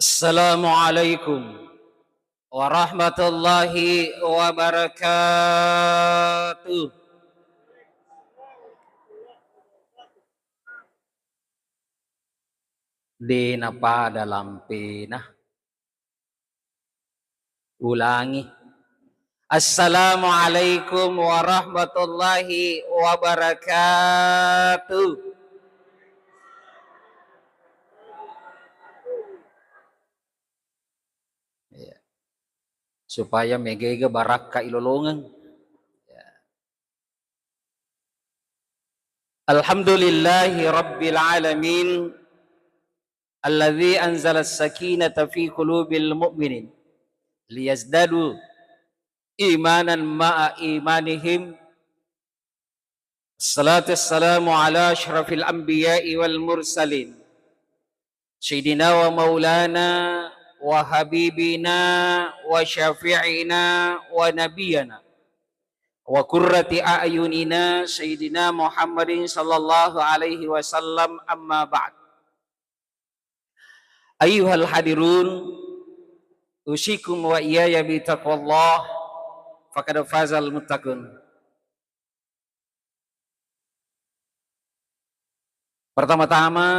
Assalamualaikum warahmatullahi wabarakatuh. Di napa dalam pena ulangi. Assalamualaikum warahmatullahi wabarakatuh. Ya, supaya megega baraka ilolongan. Ya. Alhamdulillahi rabbil alamin. Alladzi anzala as-sakinata fi qulubil mu'minin liyazdadu imanan ma'a imanihim. Salatu wassalamu ala asyrafil anbiya'i wal mursalin Sayyidina wa maulana wa habibina wa syafi'ina wa nabiyana wa qurrati a'yunina Sayyidina Muhammadin sallallahu alaihi wasallam, amma ba'd. Ayyuhal hadirun, usikum wa iyaya bi taqwallah, faqad fazal muttaqun. Pertama-tama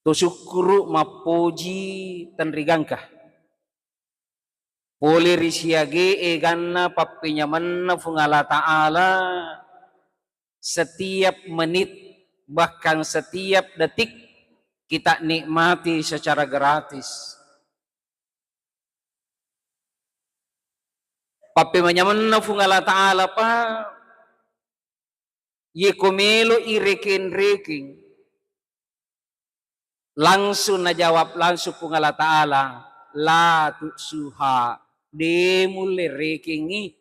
tu syukuru mapuji tanrigangkah boleh risiage ganna papinya manna fungala ta'ala setiap menit bahkan setiap detik kita nikmati secara gratis. Papi manyamanna fungala ta'ala pa ye komelo irekin-rekin langsung najawab langsung fungala ta'ala la tusuha demule rekingi.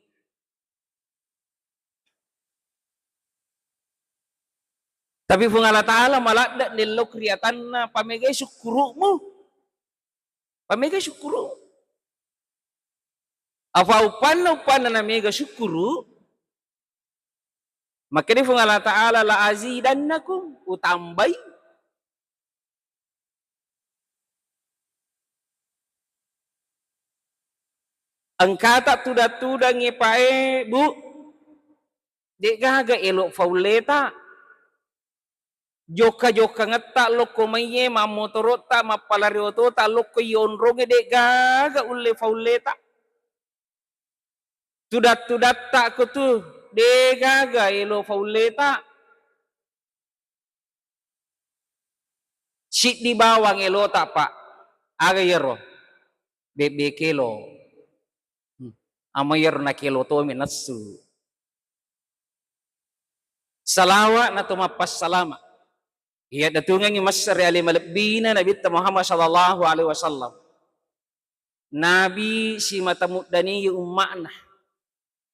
Tapi fungala ta'ala malakda nillo kriatanna pamegay syukurumu. Pamegay syukuru. Apa upan na mega syukuru. Maka ni fungala ta'ala la azidannakum utambay. Ang kata tuda-tuda ngipae bu. Dek gaga elok fauleta. Joka-joka ngeta loko maye mamotorota mapalariotota loko yonronge dek gaga ulle fauleta. Tudat-tudat tak ko tu dek gaga elo fauleta. Sit di bawang elo tak pak. Aga yero. Bebe kilo. Amayer na kilo to minatsu. Salawa na tumapas salama. Iya datungan ni masari alim malabina Nabi Muhammad sallallahu alaihi wasallam. Nabi si matamudani umma'na.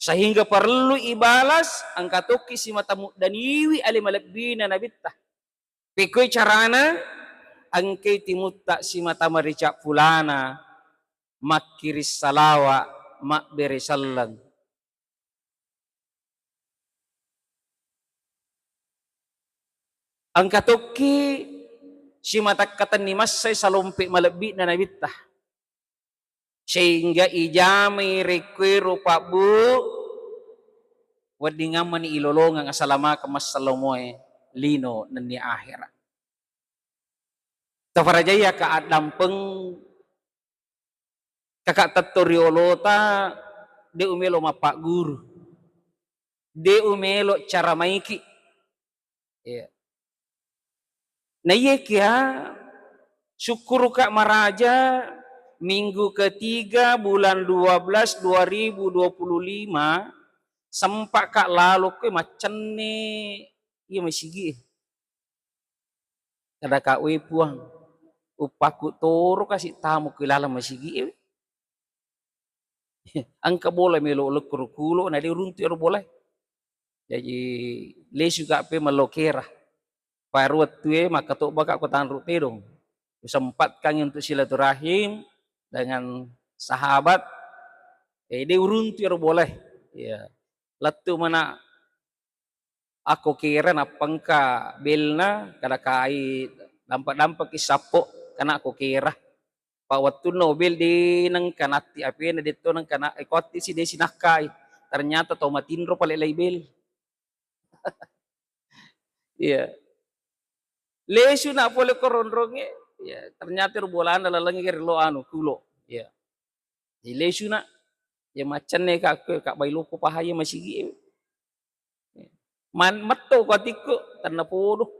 Sehingga perlu ibalas ang katuki si matamudaniwi alim malabina Nabi ta. Pikoy carana ang kay timutta si matamarica fulana makiris salawa makberi sallang. Ang katuki si matakatan ni masay salumpi malabi na nabitah. Sehingga ijamay rekwero pa bu wadi nga man ilolong ang asalama kamas salomoy lino na ni akhirat. Tafarajaya ka adampeng kakak tatoriolota de umelo mapak guru. De umelo cara maiki. Yeah. Nah iya kia syukur kak maraja minggu ketiga bulan 12 2025 sempak kak lalu ke macam ni iya masih kada kak we puang upaku toro kasih tamu ke lalam masih angka boleh melo lekur kulo na di runtir boleh jadi les juga pe melokera paruat tue maka tok baka ko tan rute dong sempatkan untuk silaturahim dengan sahabat dia runtir boleh ya latu mana aku kira na pangka belna kada kait dampak-dampak isapo kana ko kira. Pa waktu Nobel di nang kanati api na dito nang kana ikoti si desi nakay. Ternyata to matindro pala label. Iya. Lesu na pole korondronge. Ya, ternyata bola anda lalangi kiri lo anu kulo. Ya. Di lesu na ya macan ne kak bailo ko pahaya masigi. Man matto ko tiko tanna podo.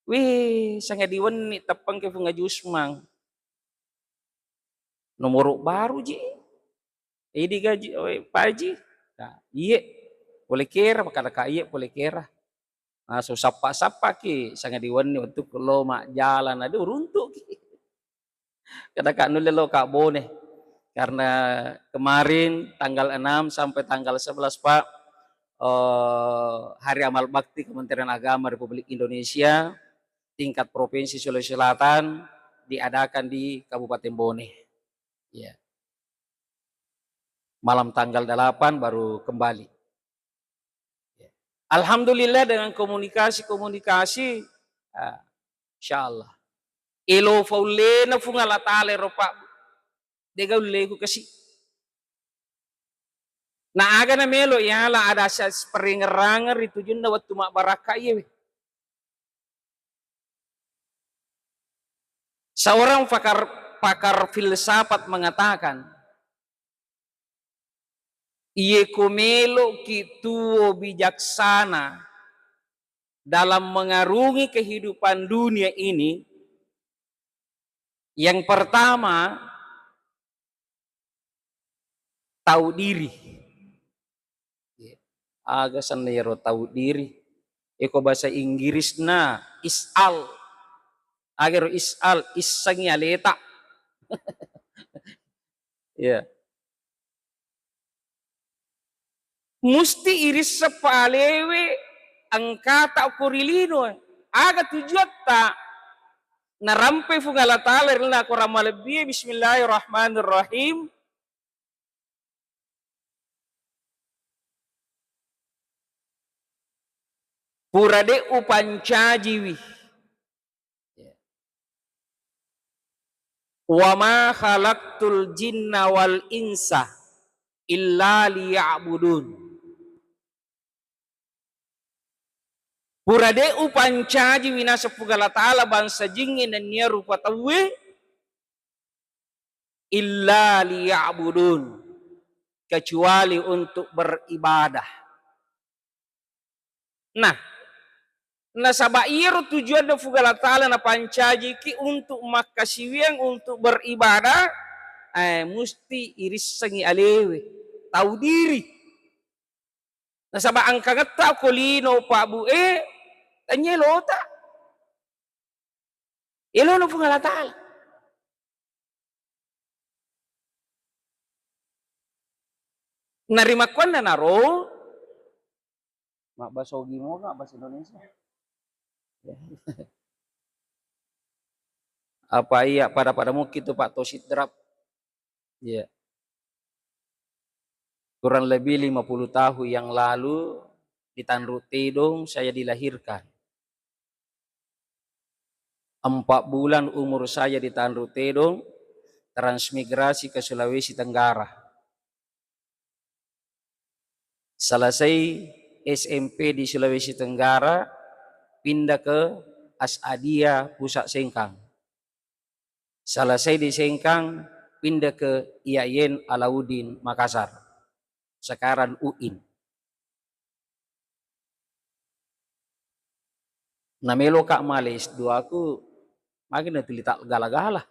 Wih, sanga diwan ni tapang ke funga jusmang. Nomor baru ji. Ini gaji, paji. Nah, iya, boleh kira, makanya kak iya boleh kira. Nah, so sapa-sapa ki, sanga diwan ni untuk lo mak jalan, aduh runtuk ki. Kada kak nule lo kak bone. Karena kemarin tanggal 6 sampai tanggal 11 Pak, Hari Amal Bakti Kementerian Agama Republik Indonesia tingkat Provinsi Sulawesi Selatan diadakan di Kabupaten Bone. Ya. Malam tanggal 8 baru kembali. Ya. Alhamdulillah dengan komunikasi, insya Allah. Ilo faulena fungala tale ropa dega ulegu kasi. Na aga na melo yala ada sa peringerangar itu junda waktu mak baraka iya. Seorang pakar filsafat mengatakan, iye komelo kituo bijaksana dalam mengarungi kehidupan dunia ini. Yang pertama, tahu diri. Aga sanayro tahu diri. Eko bahasa Inggris na isal. Agero isal isang yaleta. Ya. Musti iris sa palewe ang kata kurilino. Aga tujuat ta narampe fungala ta'ala rilna ko ramalabbi bismillahirrahmanirrahim. Purade upancajiwi. Wa ma khalaqtul jinna wal insa illa liya'budun. Purade upancaji winasa pugala ta'ala bangsa jingin dan niya rupa tawe illa liya'budun, kecuali untuk beribadah. Nah, nasabairu tujuan da fugala ta'ala na pancaji ki untuk makasiwiang untuk beribadah, musti iris sangi alewe, tahu diri. Nasaba ang kagata kolino pa bue, tanya lota. Ilo na fugala ta'ala. Narimakwan na naro, mak basogi mo ka, bahasa Indonesia. Apa iya pada mungkin itu Pak Tosit Drap. Ya. Kurang lebih 50 tahun yang lalu di Tanru Tidung saya dilahirkan. 4 bulan umur saya di Tanru Tidung, transmigrasi ke Sulawesi Tenggara. Selesai SMP di Sulawesi Tenggara, pindah ke Asadia Pusat Sengkang. Selesai di Sengkang, pindah ke IAIN Alauddin Makassar. Sekarang UIN. Namelo kak males dua aku makin nanti tak gala-gala.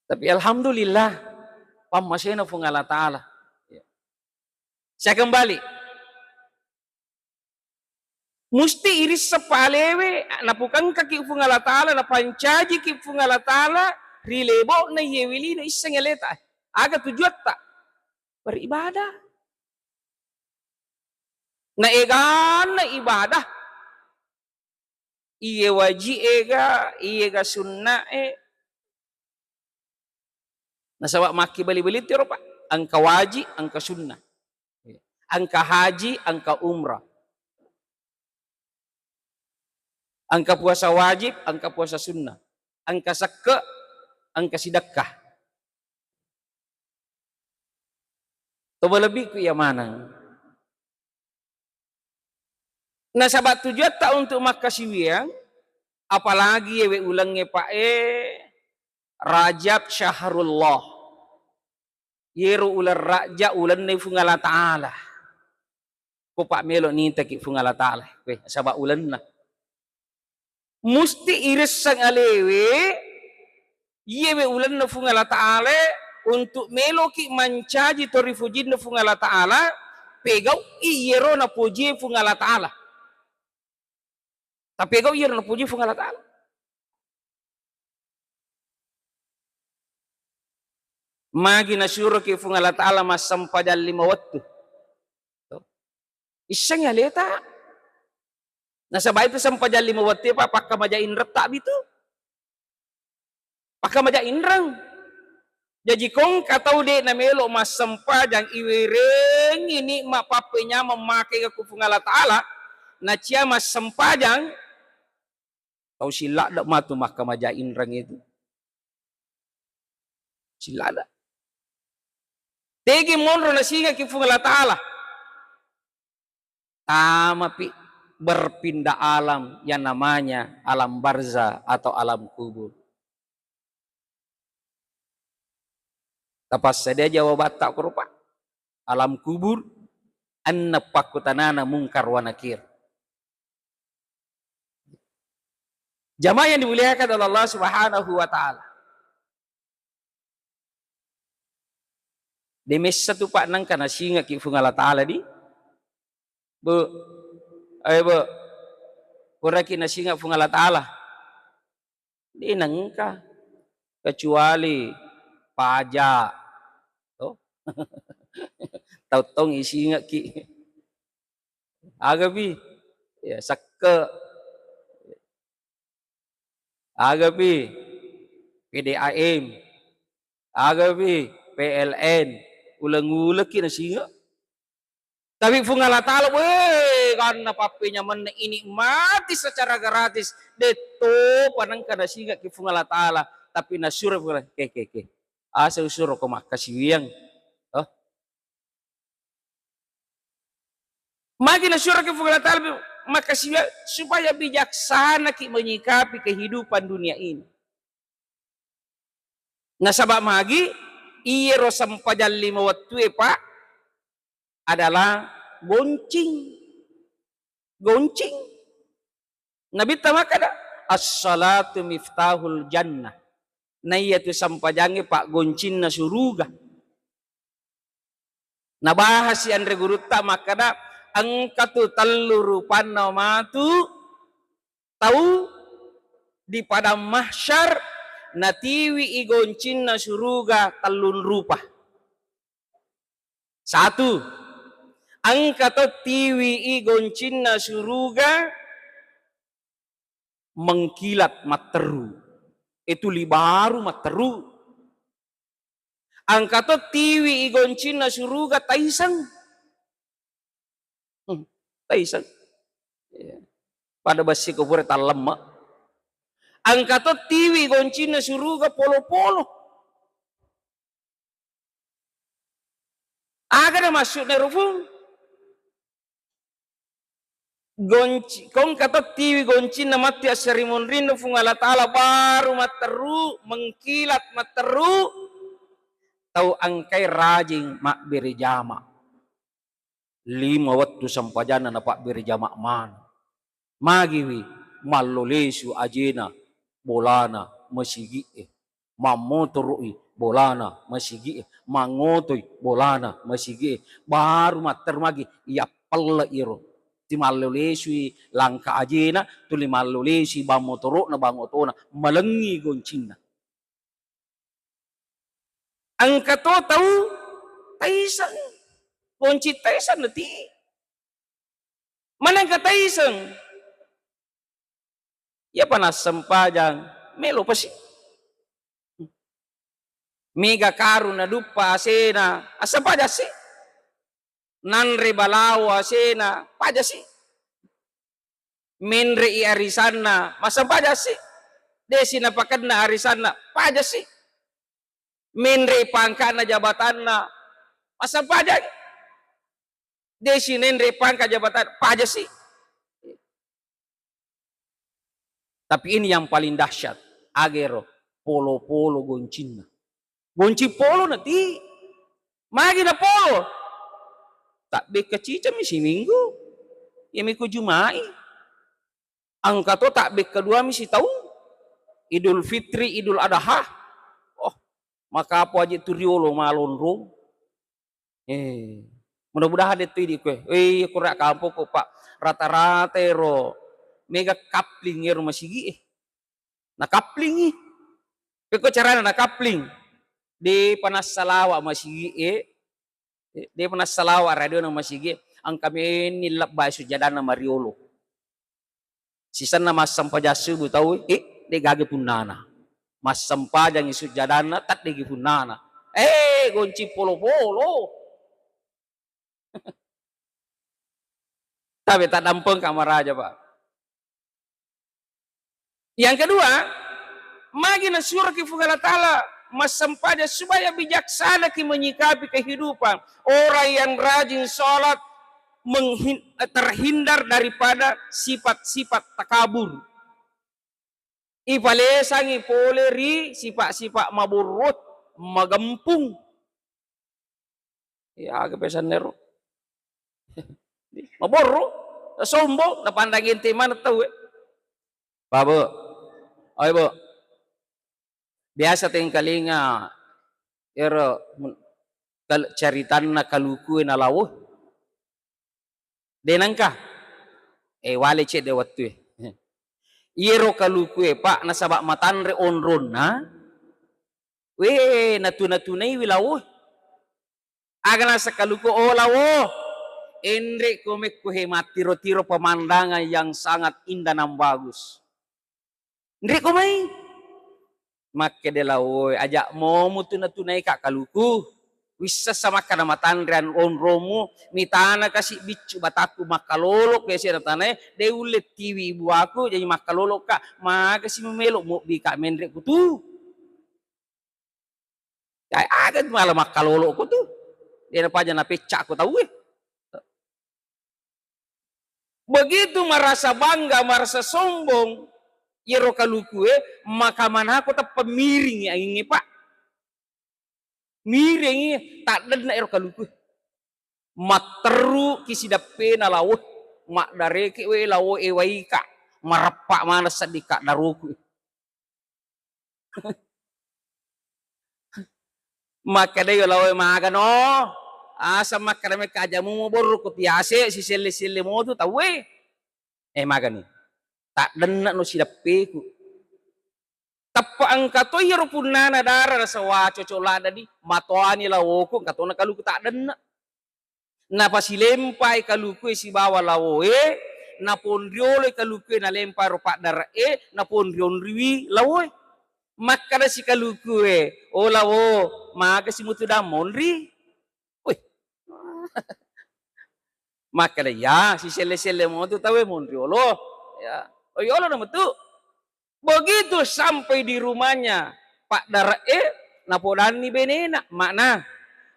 Tapi alhamdulillah pamasena fungala ta'ala. Saya kembali. Musti iris sepalewe napukan kaki fungala ta'ala na pancaji ki fungala ta'ala rilebo na yewili na isang eleta. Aga tujuat tak beribadah. Na egan na ibadah. Iye waji ega sunnah Nasabak maki bali-bali tiro Pak. Angka waji, angka sunnah. Angka haji, angka umrah. Angka puasa wajib, angka puasa sunnah, angka sakka, angka sidakah. Coba lebih ku ia mana. Nah sahabat tujuan tak untuk makasih wiang, apalagi ya ulangnya pak Rajab Syahrullah. Yeru ular raja ulan ni fungala ta'ala. Ko pak melo ni taki fungala ta'ala. Weh, sahabat ulan na. Musti iris sang alewe, yewe ulan na fungala ta'ala, untuk melo ki mancaji to rifujin na fungala ta'ala, pegau iyero na puji fungala ta'ala. Tapi pegau iyero na puji fungala ta'ala. Magi na syuro ki fungala ta'ala mas sampadal 5 waktu. Isang aleta. Nasa bahay itu sampadal 5 waktu pa pakka majain retak bitu. Pakka majain rang. Jadi kong katau de na melo mas sampadang iwireng ini mak papenya memakai ke fungala ta'ala. Na cia mas sampadang tau sila dak matu makka majain rang itu. Sila dak. Tegi monro na singa ki fungala ta'ala. Tapi berpindah alam yang namanya alam barzah atau alam kubur. Tapas saja jawab tak kerupa. Alam kubur anna pakutanana mungkar wa nakir. Jamaah yang dimuliakan oleh Allah Subhanahu wa taala. Demes satu pak nang kana singa ki fungala ta'ala di. Bu, ayo bu, kuraki na singa fungala ta'ala. Di nangka, kecuali pajak. Oh. Tautong isi nga ki. Agapi, ya sakka. Agapi, PDAM. Agapi, PLN. Ulang-ulang ki na singa. Tapi fungala ta'ala, weh, karena papinya mana ini mati secara gratis. Deto panang kada singa ki fungala ta'ala. Tapi nasyurah fungala, ke. Asa usuro ko makasih wiyang. Oh. Magi nasyurah ki fungala ta'ala, makasih wiyang, supaya bijaksana ki menyikapi kehidupan dunia ini. Nasabak magi, iya rosampajal 5 waktu pak, adalah goncing. Nabi tamakada as-salatu miftahul jannah. Na iya tu sampajangi pak goncin na suruga. Na bahas si Andre Guruta makada angkatu tallurupan matu tahu di padang mahsyar natiwi igoncin na suruga talun rupa. Satu, angkato tiwi goncin na suruga mengkilat materu. Itu libaru materu. Angkato tiwi goncin na suruga taisang. Taisang. Pada basi kubur talemma. Angkato tiwi goncin na suruga polo-polo. Agak ada masuk na rufung. Kong kata tiwi goncin na mati asarimun rindu fungala ta'ala baru materu mengkilat materu tau angkai rajing mak beri jama 5 waktu sampajana na pak beri jama man magiwi mallolesu ajena bolana masigi mamotorui bolana masigi mangotoi bolana masigi baru mater magi ya palla iro ti mallolesi langka ajena tuli mallolesi bamotoro na bangotona malengi goncina angka to tahu taisan gonci taisan nanti mana ka taisan ya panas sempajang melo pasi mega karu na dupa asena asa paja si nanre balawa asena paja si menre i arisana masa paja sih desi napakan na arisana paja sih menre pangka na jabatan na masa paja desi nenre pangka jabatan paja sih. Tapi ini yang paling dahsyat agero polo-polo goncina gonci polo nanti magi na polo tak beka cica misi minggu ya miku jumai angka to tak bek kedua misi tahu Idul Fitri Idul Adha oh maka apa aja turiolo malonro mudah-mudahan itu di kue kurak kampung kok pak rata-rata ro mega kapling ro masigi na kapling peko carana na kapling di panas salawa masigi di panas salawa radio na masigi ang kami nilap baso jadana mariolo sisan na masampa jasu bu tahu de gage punana masampa jang isu jadana tat de punana gonci polo-polo tapi tak dampeng kamar aja pak. Yang kedua magi na surah kifugala ta'ala masampaja supaya bijaksana ki menyikapi kehidupan orang yang rajin sholat terhindar daripada sifat-sifat takabur ipalesangi poleri sifat-sifat maburut magempung ya kepesan nero maburut sombong na pandangin timan tahu Pak Bu oi Bu biasa tingkalinga ero caritan na kaluku na lawuh denangka wale cek de waktu iro kaluku pak nasabak matanre onron na natu-natunai wilawuh agana sakaluku lawuh endre komek kuhemat tiro-tiro pemandangan yang sangat indah dan bagus ndre komai make de lawuh ajak mau tunai kak kaluku bisa sama kana matandran on romu mitana kasih bicu bataku makalolok biasa tanah de ulet tiwi ibu aku jadi makalolok kak maka si memelok mau bi kak mendrek kutu kayak agak malah makalolok kutu dia apa aja na pecak aku tahu begitu merasa bangga merasa sombong iro kaluku maka mana aku tak pemiring yang ini pak miring tak ada iro kaluku materu kisi dape na lawuh mak dareke we lawo ewaika marapak mana sedika daruku maka dayo lawo maga no asa makara me kajamu mo boru ko tiase si sele mo tu tawe maga ni tak denna no si dape ku tapa angka to yero punana dara sawa cocolada di matoani lawo ko katona kaluku tak denna na pasilempai kaluku si bawa lawo na pondriole kaluku na lempar pak dar na pondrion riwi lawo maka da si kaluku lawo maka si mutu damon ri maka da ya si sele mo tu tawe mondriolo ya yolo na mutu begitu sampai di rumahnya pak dar na podani benena makna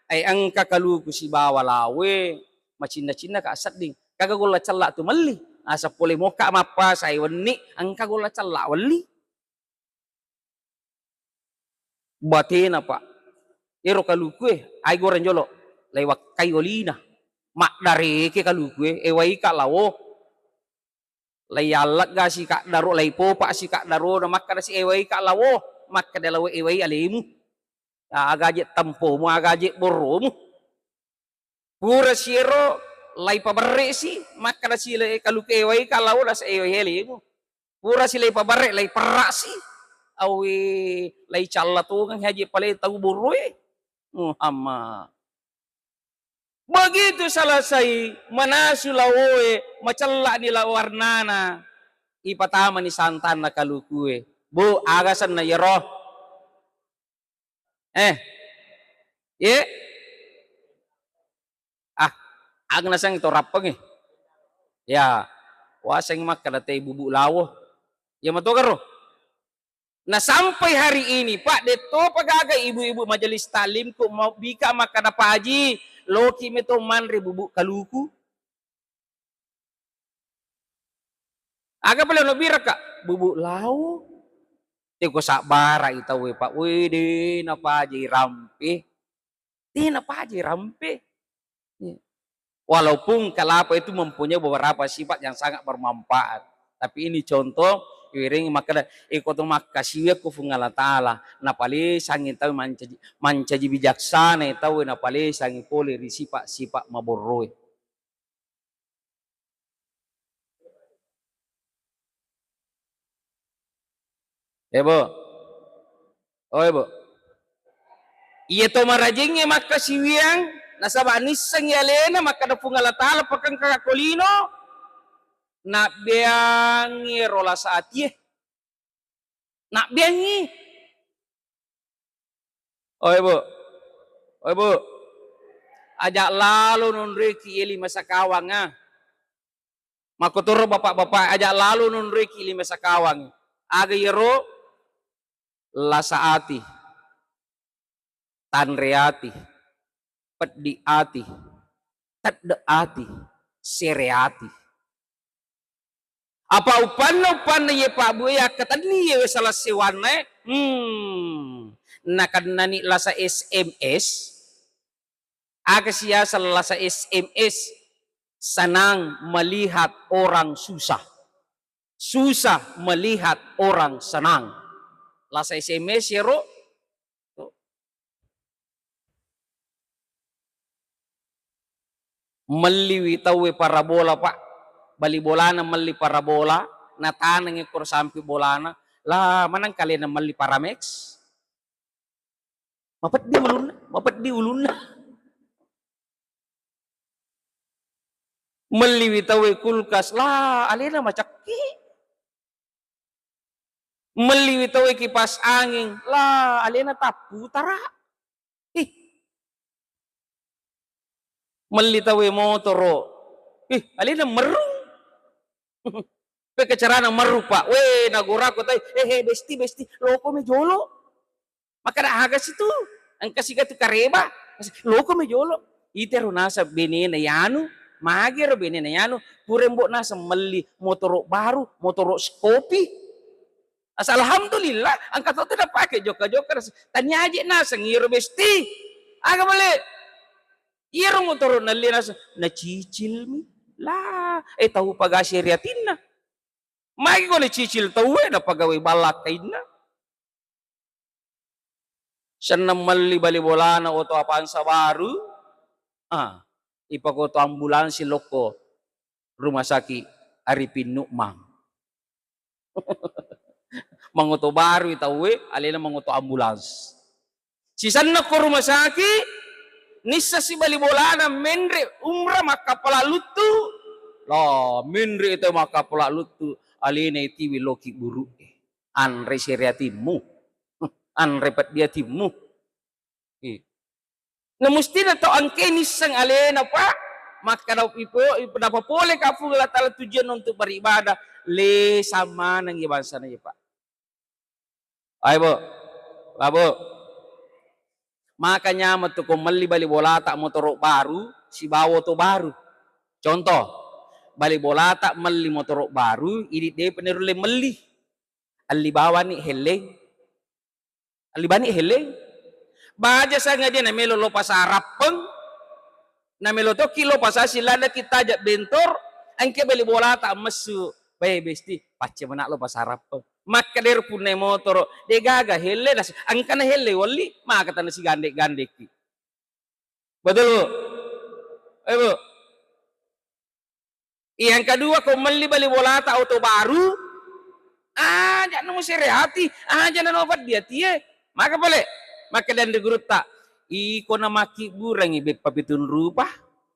angka kaluku si bawa lawe macina-cina ka asading kagak gola celak tu meli asa pole moka mapa sai weni angka gola celak weli batina pak iro kaluku ai goran jolo lewat kayolina mak dari ke kaluku wai ka lawo layalak ga si kak daro lay popa si kak daro na makka si wai ka lawo makka de lawo wai alimu agaje tempo mo agaje borro mo pura siro lay pabarre si maka si kaluku eway kalaw la sa eway heli mo pura si lay pabarre lay parra si awi lay challa to kang haji palay tagu borro Muhammad begitu selesai manasu lawoe macalla nila warnana ipatama ni santan na kaluku bu agasan na yero ang nasang ito rapang ya Waseng maka datay bubuk lawo. Ya matokaro. Nah sampai hari ini Pak deto pagaga ibu-ibu majelis talim ko mau bika maka na paji loki meto manre bubuk kaluku. Aga pala no bira ka bubuk lawo. Ti ko sabara itaw Pak. Uy di na paji rampe. Di na paji rampe. Walaupun kelapa itu mempunyai beberapa sifat yang sangat bermanfaat. Tapi ini contoh, iring maka ikut makasih ku fungala taala. Napali sangin tahu mancaji bijaksana tahu napali sangin poli sifat maboroi. Ibu, oh ibu, iya to marajingnya makasih yang nasaba nisang yalena maka da fungala taala pakang kakakolino. Nak biangi rola saat ye, nak biangi. Oh ibu, ajak lalu nun reki ili masakawang ah. Makotoro bapak-bapak ajak lalu nun reki ili masakawang. Aga yero lasaati, tanreati, peddiati, taddeati, sereati. Apa upan ye Pak Buya katani ye salah sewane nakanani lasa SMS aga siya sa lasa SMS senang melihat orang susah melihat orang senang lasa SMS ya ro meliwi tawe parabola Pak bali bolana mali parabola na tanang ikor sampai bolana lah manang kalian na mali paramex mapat di uluna mali witawe kulkas lah alena macaki mali witawe kipas angin lah alena tapu tara mali tawe motoro alena meru Pekecarana merupa, nagura ko tayo, besti, loko me jolo. Maka na hagas ito, ang kasiga ito kareba, loko me jolo. Itero nasa benena yano, magiro benena yano, purembo nasa mali motoro baru, motoro skopi. As alhamdulillah, ang katoto na pakai joka-joka, tanyaji nasa ngiro besti. Aga balik, iro motoro nali nasa, nachicil mi. Lah, tahu pagasiriatin na. Magi ko ni cicil tahu na pagawai balak kain na. Siya na mali-bali bola na oto apaan sa baru. Ipakoto ambulansi loko. Rumah sakit Arifin Nukmang. Mangoto baru tahu alina mangoto ambulans. Sisan na ko rumah sakit. Nisa si bali bola na menre umrah maka pala lutu. Lah menre itu maka pala lutu. Alina iti wiloki buru. Anre seriatimu. Anre patiatimu. Na musti na to angke nisang alina pa. Maka daw ipo napapole ka po tala tujuan untuk beribadah. Le sama nang ibansa na ipa. Ay bo. Labo. Makanya matu ko mali bali bolata motor baru si bawo to baru contoh bali bolata mali motor baru ini dia penerule meli alibawa ni heleng alibani heleng baja sa nga dia na melo lo pasarapeng na melo to kilo pasasila na kita jak bentor angke bali bolata mesu bae besti pace mana lo pasarapeng maka der punai motor de gaga hele das angkana hele wali maka tanah si gandek betul bu bu yang kedua kau meli bali bolata auto baru jangan nunggu serehati jangan obat dia tie maka boleh maka dan digurut tak iko na maki burang ibe papitun rupa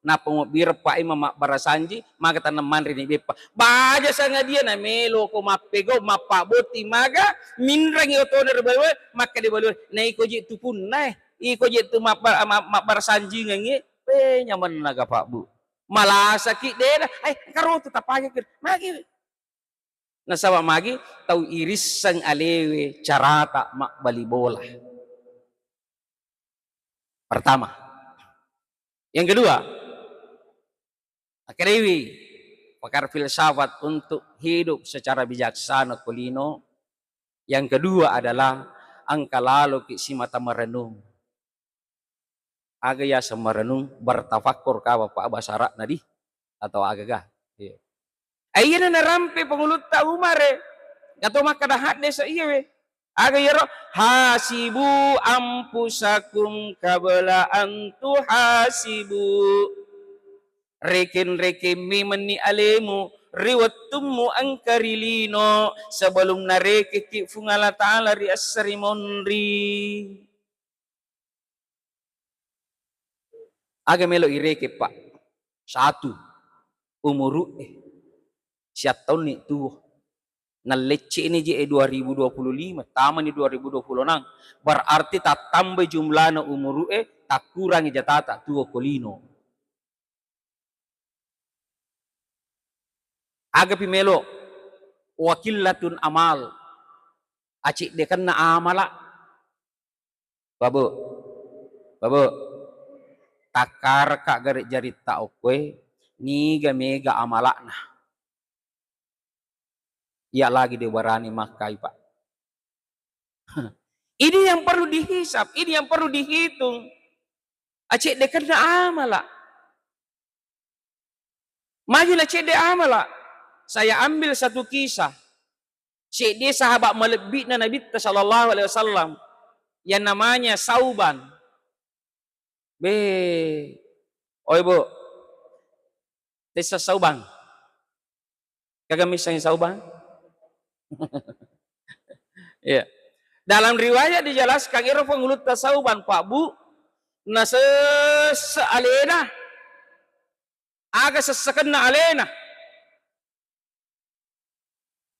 na pengobir pa imam barasanji maka tanam manri ni bepa baja sanga dia na melo ko mapego mapaboti maga minrang yotoner bawe maka di balu na iko jitu pun na iko jitu mak barasanji ngangi nyaman naga Pak Bu Malah sakit deh, karo tetap aja magi. Nah sama magi tahu iris sang alewe carata mak bali bola. Pertama. Yang kedua, akrewi pakar filsafat untuk hidup secara bijaksana kulino. Yang kedua adalah angka lalu ki si mata merenung. Aga ya merenung bertafakur ka Bapak basara nadi atau agaga. Iya. Ayeuna na rampe pengulut ta umare. Gato maka dahat desa iya we. Aga yaro hasibu ampusakum qabla an tuhasibu. Rekin-rekin meni alemu riwattummu angkarilino sebelum narekiti fungala ta'ala ri as-sarimonri. Aga melo ireke pak. Satu. Umuru siap tahun ni tuh. Nalecce ini je 2025. Taman ni 2026. Berarti tak tambah jumlahnya umuru tak kurangi jatata tuh kolino. Aga pimelo wakilatun amal. Acik de kena amala. Babu. Takar kak garik jari tak okwe niga mega amalakna. Ya lagi dewarani makai pak. Ini yang perlu dihisap, ini yang perlu dihitung. Acik de kena amala. Majulah cik de amala. Saya ambil satu kisah. Cik de sahabat melebihna Nabi sallallahu alaihi wasallam yang namanya Sauban. Oh ibu, desa Sauban. Kagak misalnya Sauban? Ya. Dalam riwayat dijelaskan ira pengulut Sauban Pak Bu, na alena, aga sesekena alena.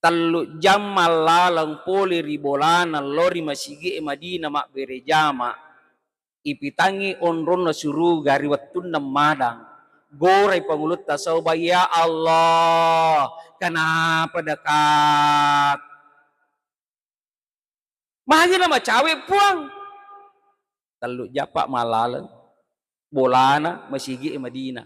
Talu jam malalang poli ribolana lori masigi Madinah mak berejama. Ipitangi onron na suruh gari watun na madang. Goray pangulut tasawba, ya Allah, kenapa dekat? Mahagi nama cawe puang. Talu japak malalang bolana masigi Madinah.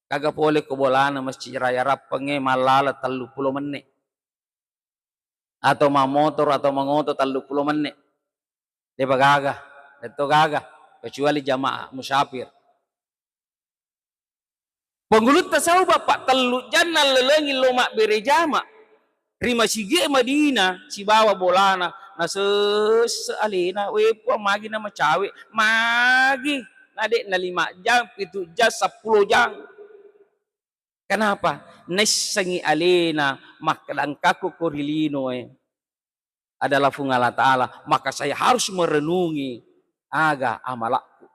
Kagak boleh ke bolana masjid raya rapenge malala 30 menit. Atau ma motor atau mangoto 30 menit. Dia bagagah, itu gagah kecuali jamaah musafir. Penggulut tasawuf bapak telu jannah lelengi lomak berejama. Rima sige Madinah si bawa bolana na alina we po magi nama cawe magi nadek na 5 jam 7 jam 10 jam. Kenapa? Nesangi alena makadang kaku korilino adalah fungala ta'ala, maka saya harus merenungi aga amalakku.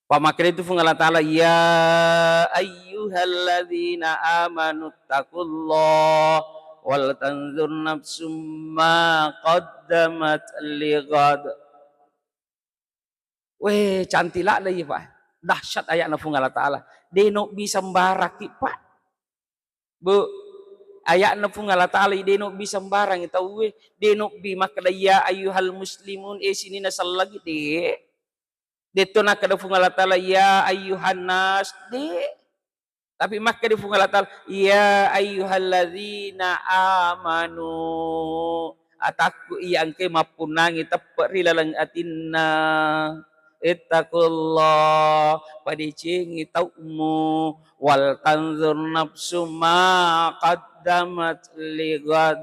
Pamakir itu fungala ta'ala, ya ayyuhalladzina amanu taqullah wal tanzur nafsum ma qaddamat lighad. Weh, cantilak lagi Pak. Dahsyat ayat na fungala ta'ala. Deno bisa mbaraki Pak. Bu, ayat na fungala ta'ala deno bisa mbarang tahu we deno bi makadaya ayyuhal muslimun sini na lagi de. Deto na kada fungala ta'ala ya ayyuhan nas de. Tapi maka di fungala ta'ala ya ayyuhalladzina amanu. Ataku iyang ke mapunangi tepat rilalang atinna. Ittaqullah padicingi taumu wal tanzur nafsu ma qaddamat lighad.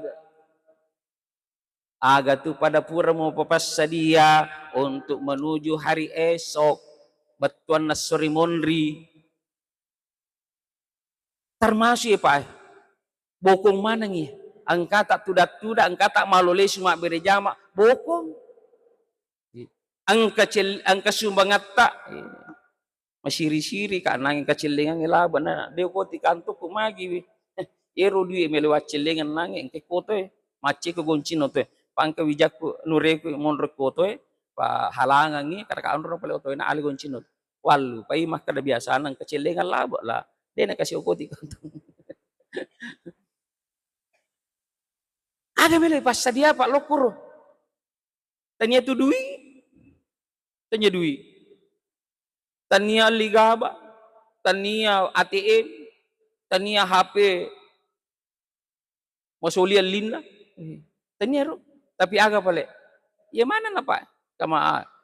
Aga tu pada pura mau papas sedia untuk menuju hari esok batuan nasuri monri. Termasuk ya Pak, bokong mana nih? Angkata tudak angkata malole semua berjama bokong. Angka sumbangat tak masiri-siri kan nanging kacilingan ngelaban na dia ko ti kanto kumagi ero duwe melewat cilingan nanging ke koto maci ko goncino to pangka wijakku nureku monre koto pa halangan ni kada kaan ro pala otoy na aligon cinut. Walu pai mah kada biasa nang kecilengan labo lah. Dia nak kasih okoti kantong. Ada mele pas sadia pak lokur. Tanya tu duit. Tanya duit. Tania ligaba. Tania ATM. Tania HP. Masulia lina. Tania ro. Tapi aga pale. Ya mana na pak?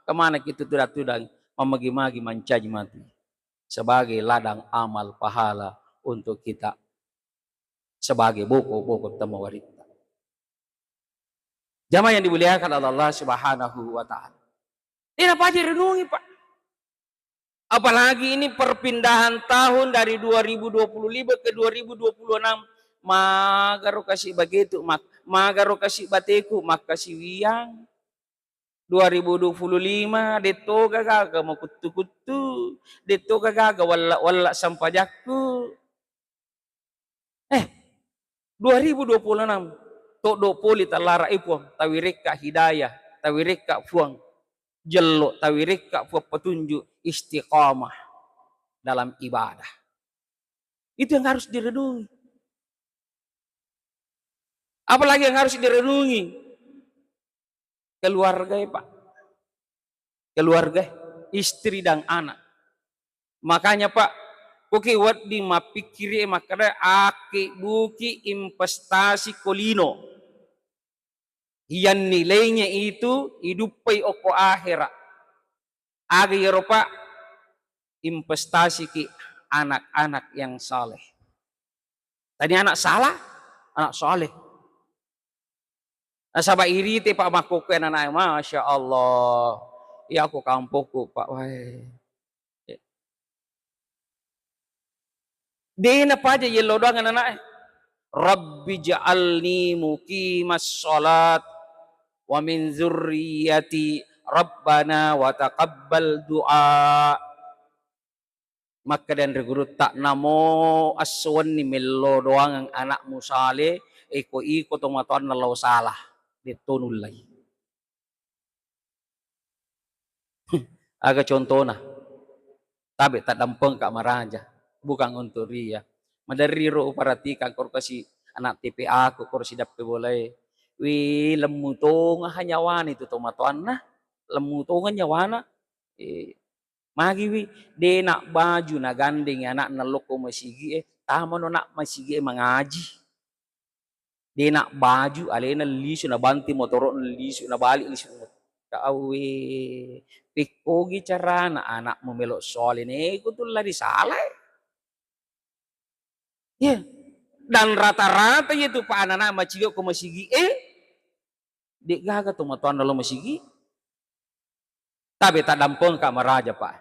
Kemana kita tudang memagi-magi mencaci mati. Sebagai ladang amal pahala untuk kita. Sebagai boko-boko tamawarit. Jamaah yang dimuliakan oleh Allah Subhanahu wa taala. Ini apa aja renungi, Pak. Apalagi ini perpindahan tahun dari 2025 ke 2026. Magaro kasih begitu, magaro kasih bateku, mak kasih wiang. 2025 deto gaga mau kutu-kutu, deto gaga wala sampajakku. 2026 tok do poli talara ipuang tawirik ka hidayah, tawirik ka fuang jello, tawirik ka fuang petunjuk istiqamah dalam ibadah. Itu yang harus direnungi. Apalagi yang harus direnungi? Keluarga ya Pak. Keluarga, istri dan anak. Makanya Pak, kuki wadi mapikiri makada aki buki investasi kolino. Yang nilainya itu hidupai oko akhirat. Aga Eropa investasi ki anak-anak yang saleh. Tadi anak salah, anak saleh. Nasabah iri te Pak makuku anak Masya Allah. Ya aku kampungku Pak. Wah. Dia apa aja yelo doang anak. Rabbi ja'alni muqimas salat wa min zurriyati Rabbana wa taqabbal du'a. Maka dan regurut tak namo aswan ni melo doang ang anak musale iko tomatuan nalau salah ditunulay. Aga contoh na. Tabi tak dampeng kak maraja. Bukan untuk ria. Madari ro perhatikan kor kasi anak TPA ko kor sidap pe boleh. Wi lemutong hanyawan itu tomatuan na. Lemutongan nyawana. Magi wi de nak baju na gandeng anak na loko masigi tama no nak masigi mengaji. De nak baju alena lisu na banti motor na lisu na balik lisu. Kaawi pikogi cara na anak memelok soal ini kutul lah disalah. Ya, dan rata-rata itu Pak anak-anak macigio ko masigi dek gaga tomatuan dalam masigi. Tapi tak dampong kak maraja Pak.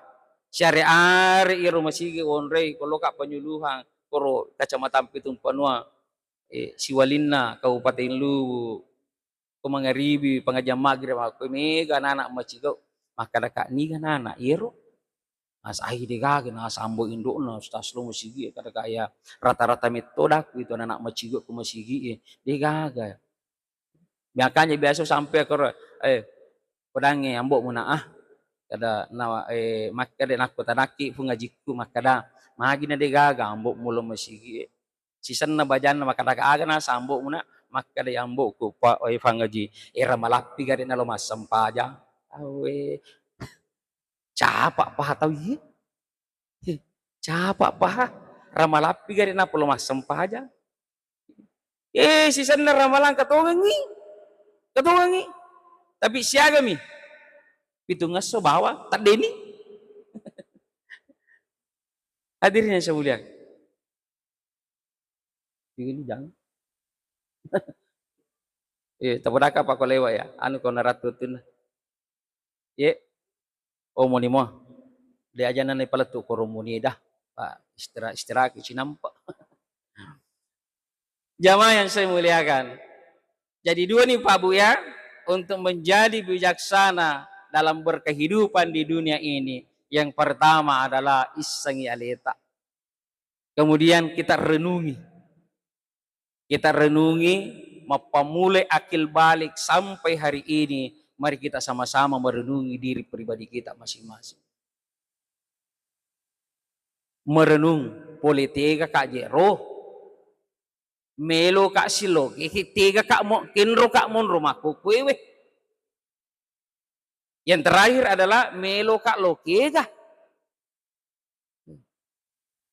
Syariat iro masigi onrei kalau kak penyuluhan koro kacamata pitung panua Siwalinna Kabupaten Luwu ko mangaribi pengajian maghrib aku mega anak macigio maka kak ni kan anak iro as ahi de gaga na sambo induk na ustaz lo masigi kada kaya rata-rata metoda itu anak macigio ko masigi de gaga. Makanya biasa sampai ke pedange ambok muna kada na makada nakko tanaki fu ngajiku makada magi na de gaga ambok mulo masigi sisan na bajan na makada kaaga na sambo muna makada ambok ko pa fangaji era malapi gade na lo masampaja awe capa pa tahu ye capa pa ramalapi gade na lo masampaja sisan na ramalan katongangi tapi siaga mi pitungas so bawa tak deni. Hadirin yang saya muliakan. Ini jangan. Tapodaka pa ko lewa ya. Ano ko naratutun. Mau ni mo. Di aja na palato ko rumuni dah. Istirahat sinampa. Jamaah yang saya muliakan. Jadi dua nih Pak Bu ya, untuk menjadi bijaksana dalam berkehidupan di dunia ini. Yang pertama adalah isangi aleta. Kemudian kita renungi. Kita renungi, mapamulai akil balik sampai hari ini Mari kita sama-sama merenungi diri pribadi kita masing-masing. Merenung politika kak jero, melo kak silo, tiga kak mo, kinro kak mon rumah kukuwe. Yang terakhir adalah melo kak lokega.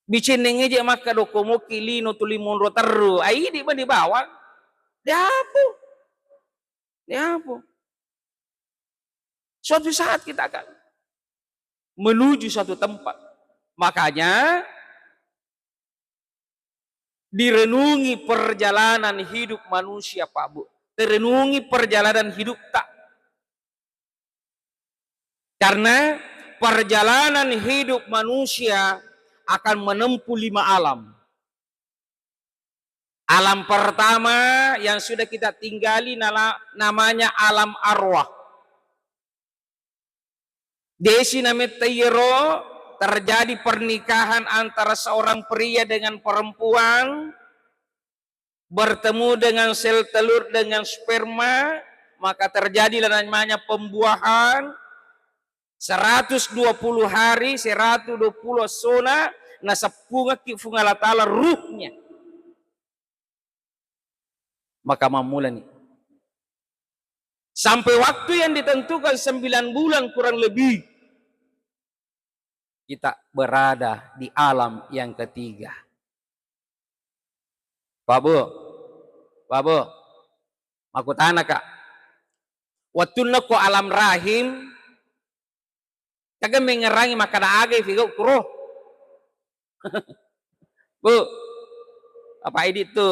Bikin aja maka dokomo kilino tulimon rotaru, ai di bawah. Diapo. Suatu saat kita akan menuju suatu tempat. Makanya direnungi perjalanan hidup manusia, Pak Bu. Direnungi perjalanan hidup tak. Karena perjalanan hidup manusia akan menempuh 5 alam. Alam pertama yang sudah kita tinggali namanya alam arwah. Desi nametayero, terjadi pernikahan antara seorang pria dengan perempuan, bertemu dengan sel telur dengan sperma, maka terjadilah namanya pembuahan. 120 hari, 120 sona, nasapunga kifungala ta'ala ruhnya. Maka memulai sampai waktu yang ditentukan 9 bulan kurang lebih, kita berada di alam yang ketiga. Pak Bu, aku tanya kak, waktu ko alam rahim, kagak mengerangi maka da agai figo kuro. Bu, apa itu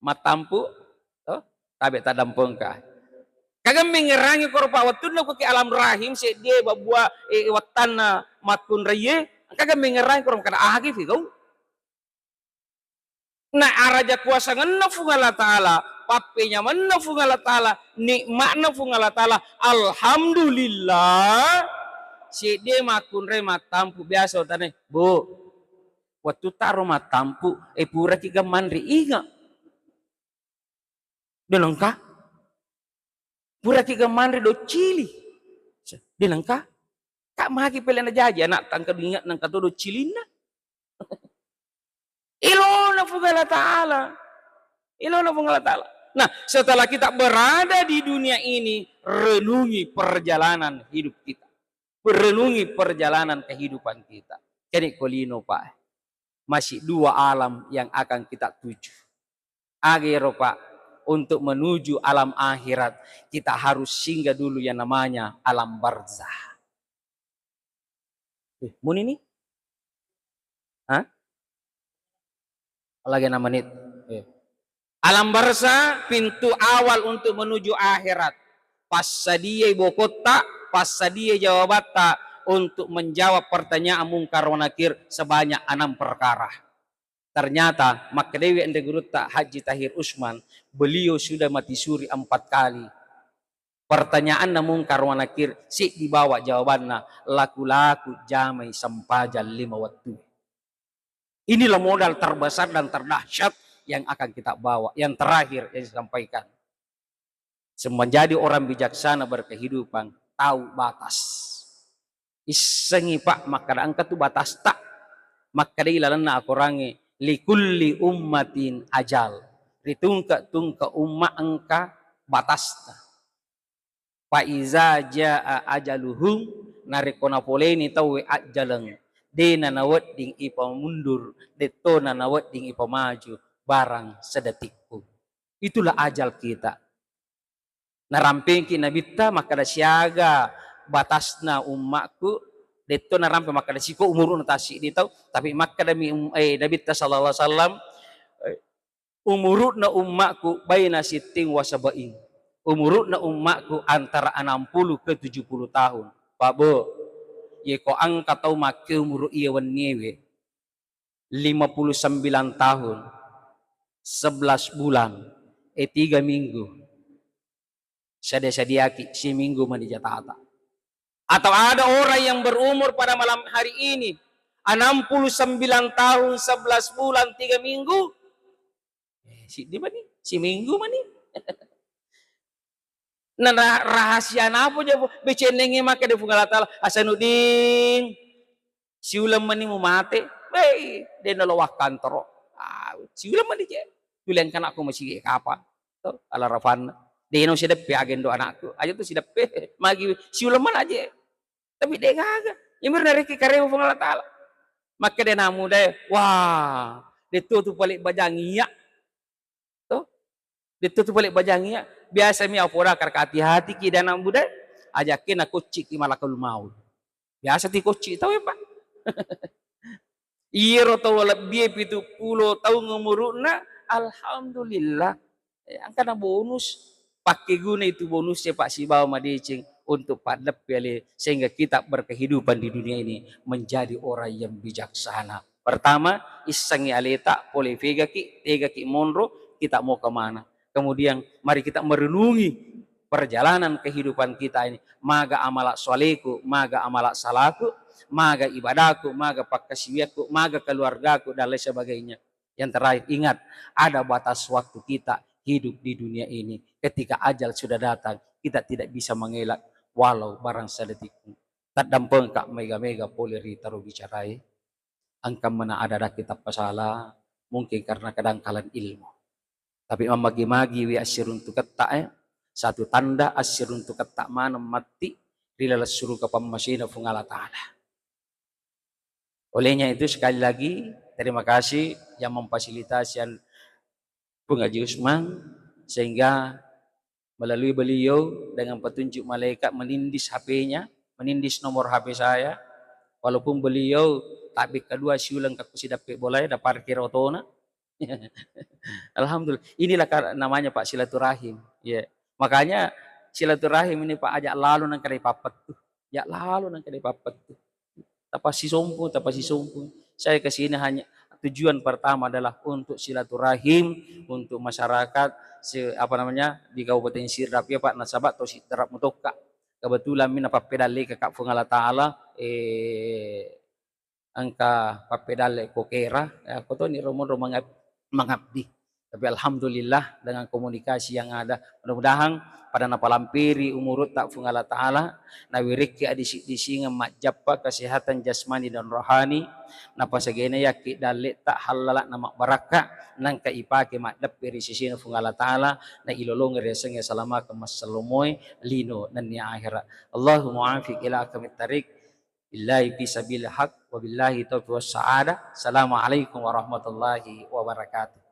matampu? Oh, tabe tadampung kah? Kagak mengerangi kuro pak waktu ko ke alam rahim se dia babua watana matun raye, kagak mengerangi kuro kada agai figo. Nah araja kuasa ngena fungala ta'ala, papenya mana fungala ta'ala, nikmatna fungala ta'ala, alhamdulillah, si dia makun re matampu biasa otane, Bu, waktu taruh matampu, pura tiga mandri ingat, delengkah, pura tiga mandri do cili, delengkah, kak maki pelian aja anak tangkap ingat nang kata do cilina. Ilona fungala ta'ala. Nah, setelah kita berada di dunia ini, renungi perjalanan hidup kita. Renungi perjalanan kehidupan kita. Jadi kolino Pak, masih 2 alam yang akan kita tuju. Akhirnya Pak, untuk menuju alam akhirat, kita harus singgah dulu yang namanya alam barzah. Mun ini? Hah? Lagi 6 menit. Alam barzah pintu awal untuk menuju akhirat. Pas sadia ibu kota, pas sadia jawabata untuk menjawab pertanyaan mungkar wa nakir sebanyak 6 perkara. Ternyata maka Dewi Ende Guruta Haji Tahir Usman, beliau sudah mati suri 4 kali. Pertanyaan mungkar wa nakir si dibawa jawabannya laku-laku jamai sampajal 5 waktu. Inilah modal terbesar dan terdahsyat yang akan kita bawa. Yang terakhir yang disampaikan, menjadi orang bijaksana berkehidupan, tahu batas. Isengi Pak, maka angkat tu batas tak. Maka ilalanna aku rangi likulli ummatin ajal. Ritungka umma angka batasta. Fa iza jaa ajaluhum narikona poleni tawe ajalang. Dena nawat ding ipa mundur, detona nawat ding ipa maju, barang sedetik pun. Itulah ajal kita. Narampingki nabita maka da siaga batasna ummaku, detona rampe maka da siko umur natasi ditau, tapi maka da nabita sallallahu alaihi wasallam umurutna ummaku baina sitting wa sabain. Umurutna ummaku antara 60 ke 70 tahun. Pak Bu, ye ko angka tau make umur iya waniewe 59 tahun 11 bulan 3 minggu sadiaki si minggu manijatata. Atau ada orang yang berumur pada malam hari ini 69 tahun 11 bulan 3 minggu si di mana si minggu mana Nah, rahasia apa aja becenenge maka de fungala taala Hasanuddin si ulam mani mu mate bay de nalawa kantor si ulam mani je tulen kan aku masih kapan to ala rafan de no sidap pe agendo anakku aja tuh sidap pe magi si ulam man aja tapi de gaga imir dari ki kareu fungala taala maka de namu de wah de tuh balik bajangia to ditutup balik bajangnya biasa mi apura kar hati-hati ki dana muda ajakin aku ciki malakul maut biasa ti koci tahu ya pak iro tahu lebih pitu pulo tahu ngumuruna alhamdulillah angkana bonus pakai guna itu bonusnya pak si bawa madicing untuk padep pilih sehingga kita berkehidupan di dunia ini menjadi orang yang bijaksana. Pertama isangi aleta pole vega ki tega ki monro kita mau kemana. Kemudian mari kita merenungi perjalanan kehidupan kita ini. Maga amalak soleku, maga amalak salaku, maga ibadahku, maga pakasiwiaku, maga keluargaku dan lain sebagainya. Yang terakhir ingat ada batas waktu kita hidup di dunia ini. Ketika ajal sudah datang, kita tidak bisa mengelak walau barang sedetik. Tak dampeng kak mega-mega poleri taruh bicarai. Angkam mana ada kita pasala, mungkin karena kedangkalan ilmu. Tapi memagi-magi wi asyirun tu kata satu tanda asyirun tu kata mana mati rilalas suruh ke pemasina fungala ta'ala. Olehnya itu sekali lagi terima kasih yang memfasilitasi pengaji Usman sehingga melalui beliau dengan petunjuk malaikat menindis HP-nya, menindis nomor HP saya. Walaupun beliau tabik kedua siulang kaku si dapat boleh da parkir otona. Alhamdulillah. Inilah namanya Pak silaturahim. Ya. Makanya silaturahim ini Pak ajak lalu nang kadai papat tuh. Ya lalu nang kadai papat tuh. Tapasi sompun. Saya ke sini hanya tujuan pertama adalah untuk silaturahim untuk masyarakat di Kabupaten Sidrap ya Pak nasabat atau Sidrap Mutoka. Kebetulan mina papedale ke Kak Fungala Taala angka papedale kokera aku tuh ni romo mengabdi. Tapi alhamdulillah dengan komunikasi yang ada mudah-mudahan pada napalampiri umurut tak fungala ta'ala na wiriki di singa majappa kesehatan jasmani dan rohani napa segene yaki dalit tak halala nama baraka nang kaipake madap piri sisina fungala ta'ala na ilolong resenge salama kemasalomoy lino dan ni akhirat Allahumma afiq ila akamit tarik billahi bisabil haq wa billahi taufiq was sa'ada. Assalamualaikum warahmatullahi wabarakatuh.